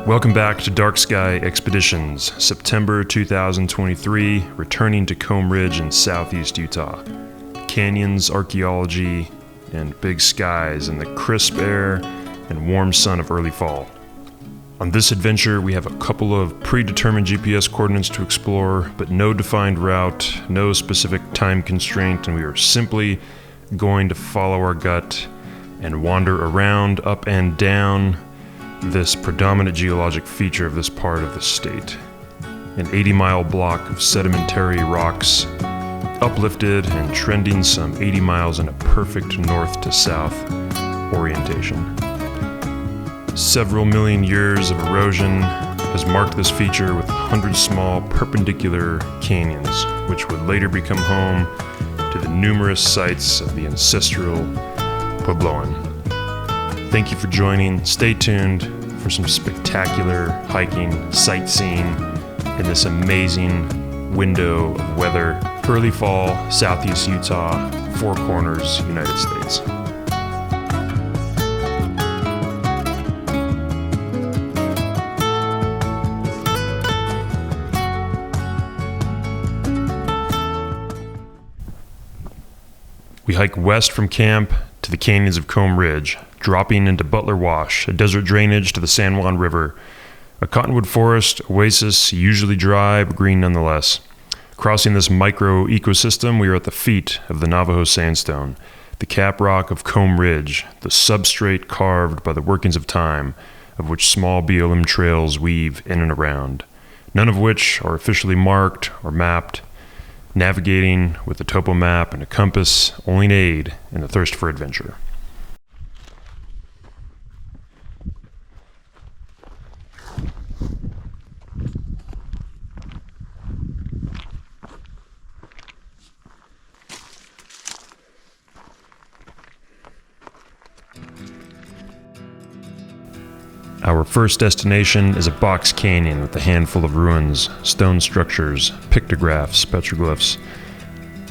Welcome back to Dark Sky Expeditions, September 2023, returning to Comb Ridge in southeast Utah. Canyons, archaeology, and big skies in the crisp air and warm sun of early fall. On this adventure, we have a couple of predetermined GPS coordinates to explore, but no defined route, no specific time constraint, and we are simply going to follow our gut and wander around, up and down this predominant geologic feature of this part of the state. An 80-mile block of sedimentary rocks, uplifted and trending some 80 miles in a perfect north to south orientation. Several million years of erosion has marked this feature with 100 small perpendicular canyons, which would later become home to the numerous sites of the ancestral Puebloan. Thank you for joining. Stay tuned for some spectacular hiking, sightseeing in this amazing window of weather. Early fall, southeast Utah, Four Corners, United States. We hike west from camp to the canyons of Comb Ridge, dropping into Butler Wash, a desert drainage to the San Juan River, a cottonwood forest oasis, usually dry but green nonetheless. Crossing this micro-ecosystem, we are at the feet of the Navajo sandstone, the cap rock of Comb Ridge, the substrate carved by the workings of time, of which small BLM trails weave in and around, none of which are officially marked or mapped. Navigating with a topo map and a compass, only an aid in the thirst for adventure. Our first destination is a box canyon with a handful of ruins, stone structures, pictographs, petroglyphs.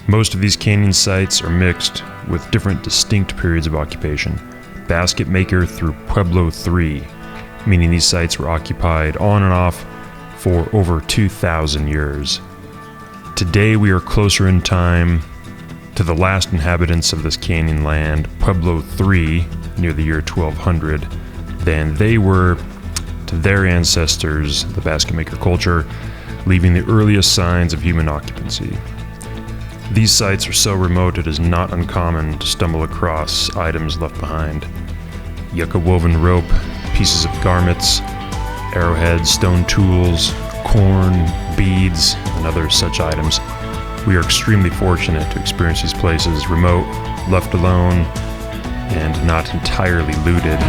Most of these canyon sites are mixed with different distinct periods of occupation. Basket maker through Pueblo III, meaning these sites were occupied on and off for over 2,000 years. Today we are closer in time to the last inhabitants of this canyon land, Pueblo III, near the year 1200, than they were to their ancestors, the basket maker culture, leaving the earliest signs of human occupancy. These sites are so remote it is not uncommon to stumble across items left behind. Yucca woven rope, pieces of garments, arrowheads, stone tools, corn, beads, and other such items. We are extremely fortunate to experience these places remote, left alone, and not entirely looted.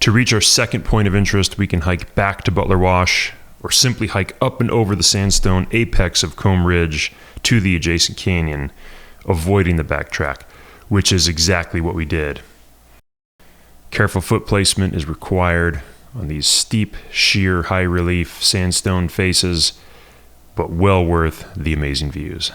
To reach our second point of interest, we can hike back to Butler Wash, or simply hike up and over the sandstone apex of Comb Ridge to the adjacent canyon, avoiding the backtrack, which is exactly what we did. Careful foot placement is required on these steep, sheer, high-relief sandstone faces, but well worth the amazing views.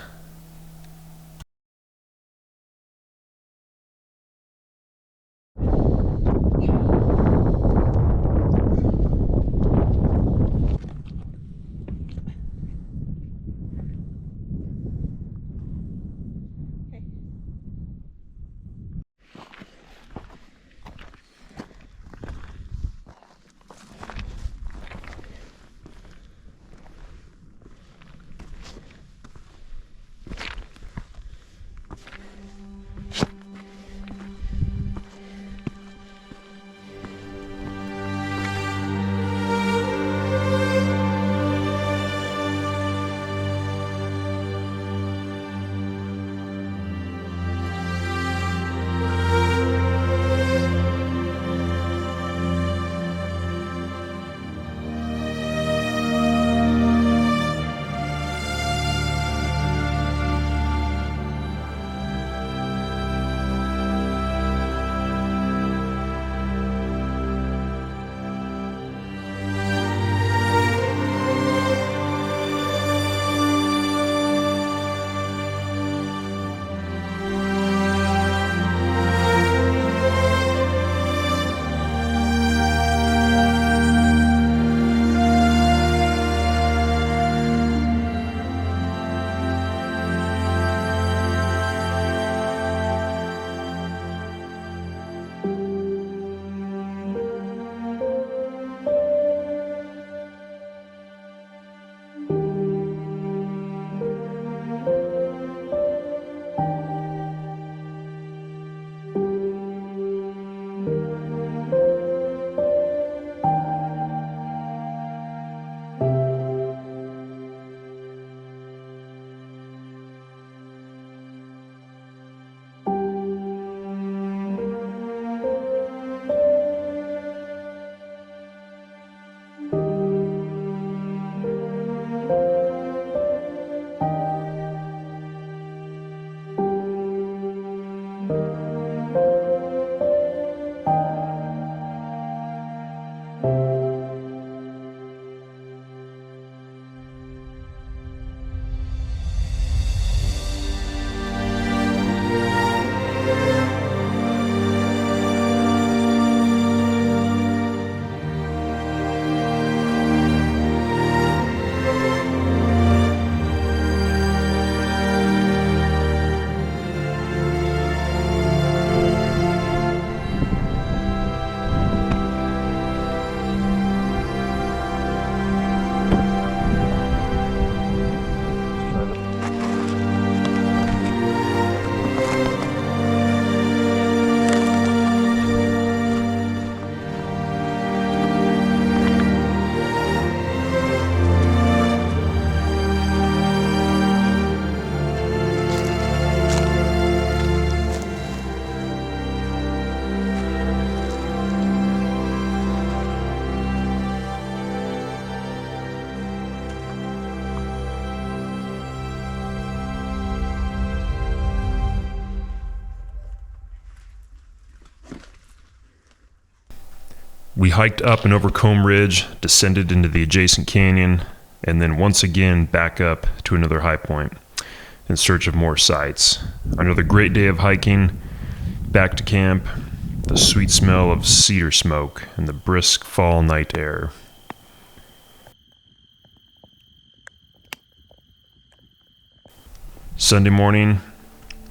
We hiked up and over Comb Ridge, descended into the adjacent canyon, and then once again back up to another high point in search of more sights. Another great day of hiking, back to camp, the sweet smell of cedar smoke and the brisk fall night air. Sunday morning,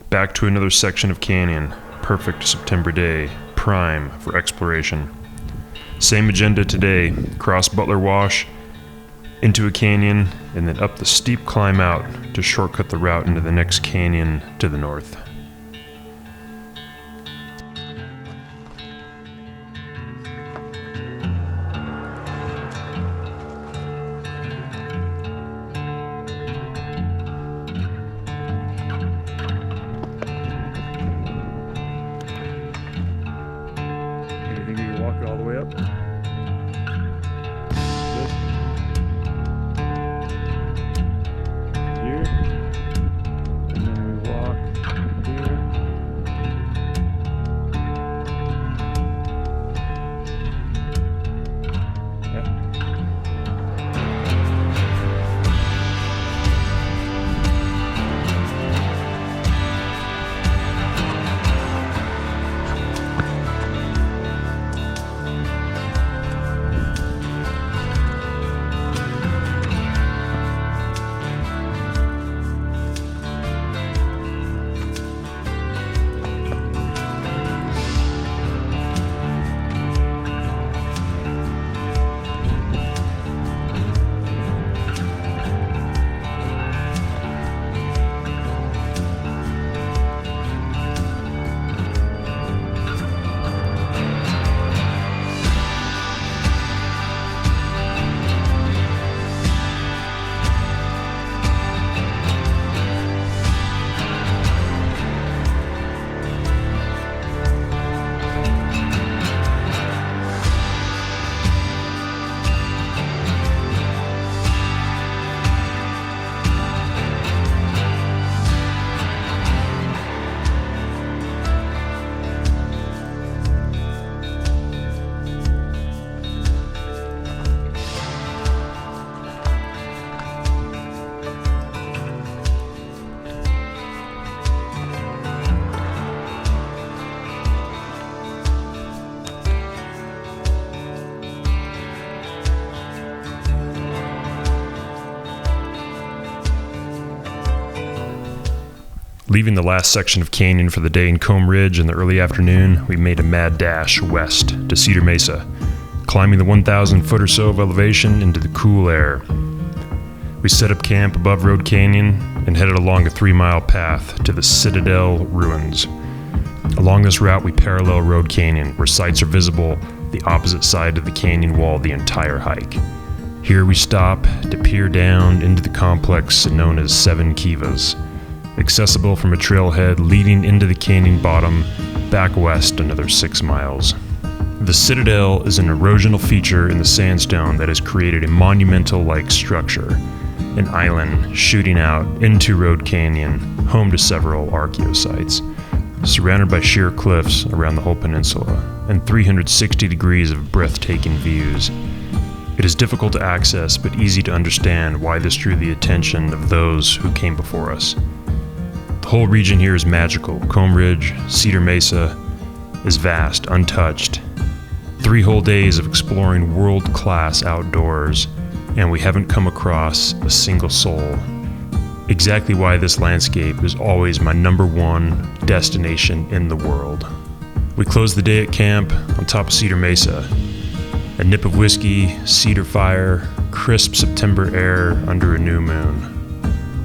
back to another section of canyon. Perfect September day, prime for exploration. Same agenda today, cross Butler Wash, into a canyon, and then up the steep climb out to shortcut the route into the next canyon to the north. You think you can walk it all the way up? Here, and then we walk here. Leaving the last section of canyon for the day in Comb Ridge in the early afternoon, we made a mad dash west to Cedar Mesa, climbing the 1,000 foot or so of elevation into the cool air. We set up camp above Road Canyon and headed along a 3-mile path to the Citadel ruins. Along this route, we parallel Road Canyon, where sights are visible the opposite side of the canyon wall the entire hike. Here we stop to peer down into the complex known as Seven Kivas, accessible from a trailhead leading into the canyon bottom, back west another 6 miles. The Citadel is an erosional feature in the sandstone that has created a monumental-like structure, an island shooting out into Road Canyon, home to several archaeosites, surrounded by sheer cliffs around the whole peninsula, and 360 degrees of breathtaking views. It is difficult to access, but easy to understand why this drew the attention of those who came before us. The whole region here is magical. Comb Ridge, Cedar Mesa is vast, untouched. 3 whole days of exploring world-class outdoors, and we haven't come across a single soul. Exactly why this landscape is always my #1 destination in the world. We closed the day at camp on top of Cedar Mesa. A nip of whiskey, cedar fire, crisp September air under a new moon.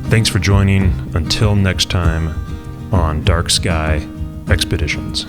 Thanks for joining. Until next time on Dark Sky Expeditions.